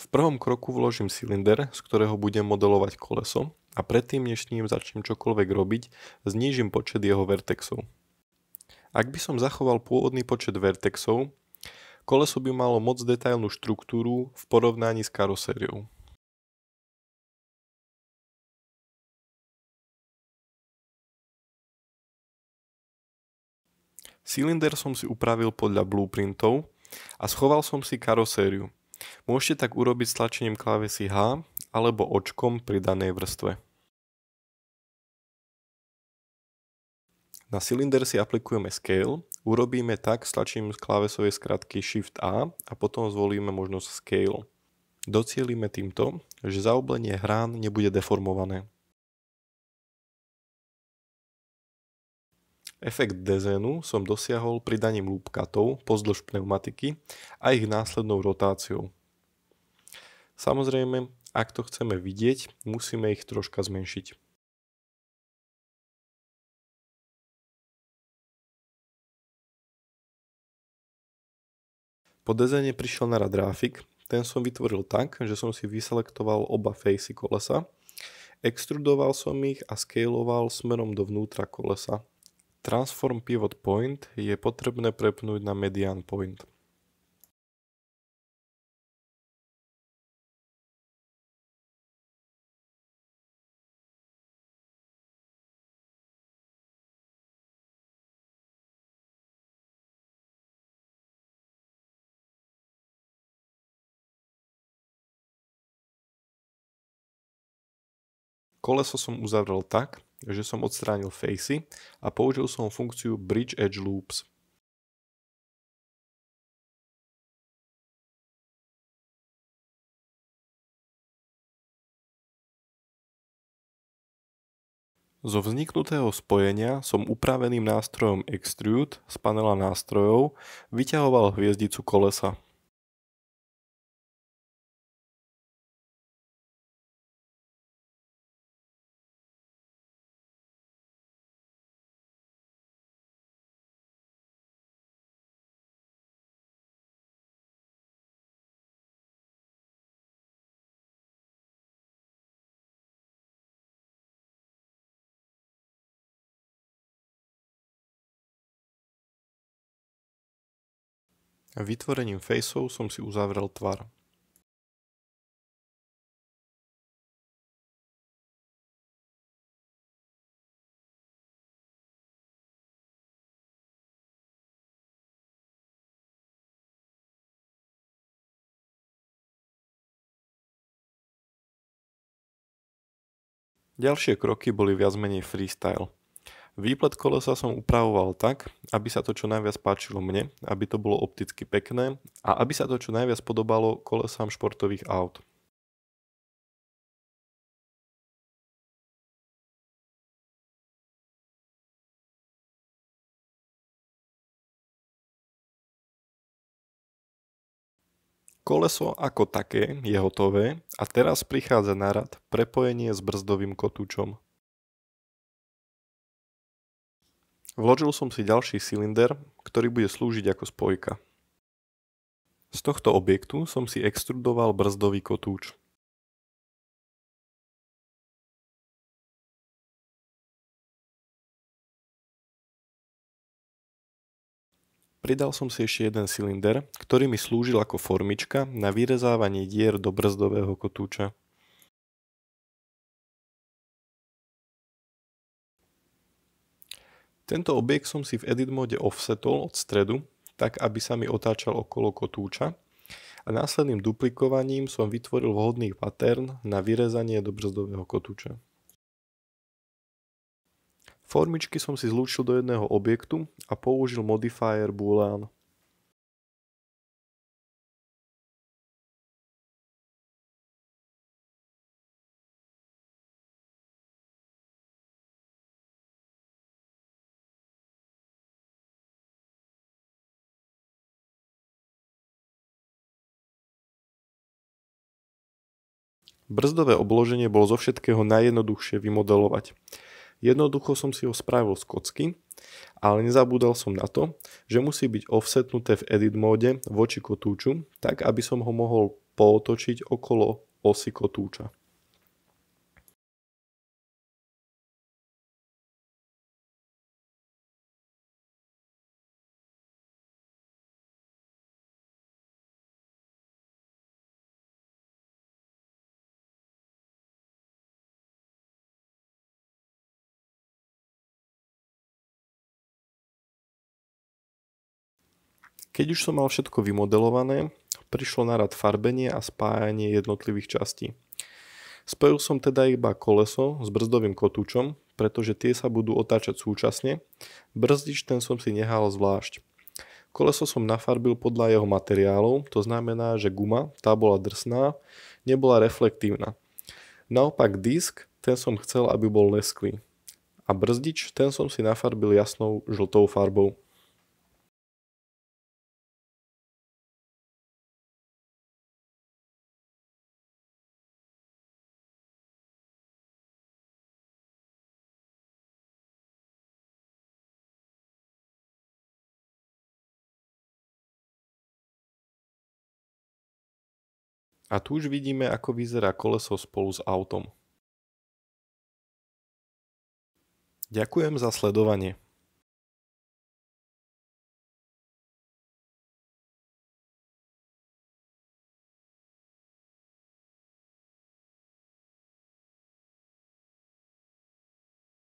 V prvom kroku vložím cylinder, z ktorého budem modelovať koleso a predtým, než s ním začnem čokoľvek robiť, znížim počet jeho vertexov. Ak by som zachoval pôvodný počet vertexov, koleso by malo moc detailnú štruktúru v porovnaní s karosériou. Cylinder som si upravil podľa blueprintov a schoval som si karosériu. Môžete tak urobiť stlačením klávesy H alebo očkom pri danej vrstve. Na cylinder si aplikujeme Scale, urobíme tak stlačením klávesovej skratky Shift A a potom zvolíme možnosť Scale. Docielime týmto, že zaoblenie hrán nebude deformované. Efekt dezénu som dosiahol pridaním loop cutov pozdĺž pneumatiky a ich následnou rotáciou. Samozrejme, ak to chceme vidieť, musíme ich troška zmenšiť. Po dezéne prišiel na rad grafik, ten som vytvoril tak, že som si vyselektoval oba facey kolesa, extrudoval som ich a scaloval smerom dovnútra kolesa. Transform Pivot Point je potrebné prepnúť na Median Point. Koleso som uzavrel tak, že som odstránil facey a použil som funkciu Bridge Edge Loops. Zo vzniknutého spojenia som upraveným nástrojom Extrude z panela nástrojov vyťahoval hviezdicu kolesa. Vytvorením faceov som si uzavrel tvar. Ďalšie kroky boli viac menej freestyle. Výplet kolesa som upravoval tak, aby sa to čo najviac páčilo mne, aby to bolo opticky pekné a aby sa to čo najviac podobalo kolesám športových aut. Koleso ako také je hotové a teraz prichádza na rad prepojenie s brzdovým kotúčom. Vložil som si ďalší cylinder, ktorý bude slúžiť ako spojka. Z tohto objektu som si extrudoval brzdový kotúč. Pridal som si ešte jeden cylinder, ktorý mi slúžil ako formička na vyrezávanie dier do brzdového kotúča. Tento objekt som si v edit mode offsetol od stredu, tak aby sa mi otáčal okolo kotúča a následným duplikovaním som vytvoril vhodný pattern na vyrezanie do brzdového kotúča. Formičky som si zlúčil do jedného objektu a použil modifier boolean. Brzdové obloženie bolo zo všetkého najjednoduchšie vymodelovať. Jednoducho som si ho spravil z kocky, ale nezabúdal som na to, že musí byť offsetnuté v edit móde voči kotúču, tak aby som ho mohol pootočiť okolo osy kotúča. Keď už som mal všetko vymodelované, prišlo na rad farbenie a spájanie jednotlivých častí. Spojil som teda iba koleso s brzdovým kotúčom, pretože tie sa budú otáčať súčasne. Brzdič ten som si nehal zvlášť. Koleso som nafarbil podľa jeho materiálov, to znamená, že guma, tá bola drsná, nebola reflektívna. Naopak disk, ten som chcel, aby bol lesklý. A brzdič, ten som si nafarbil jasnou žltou farbou. A tu už vidíme, ako vyzerá koleso spolu s autom. Ďakujem za sledovanie.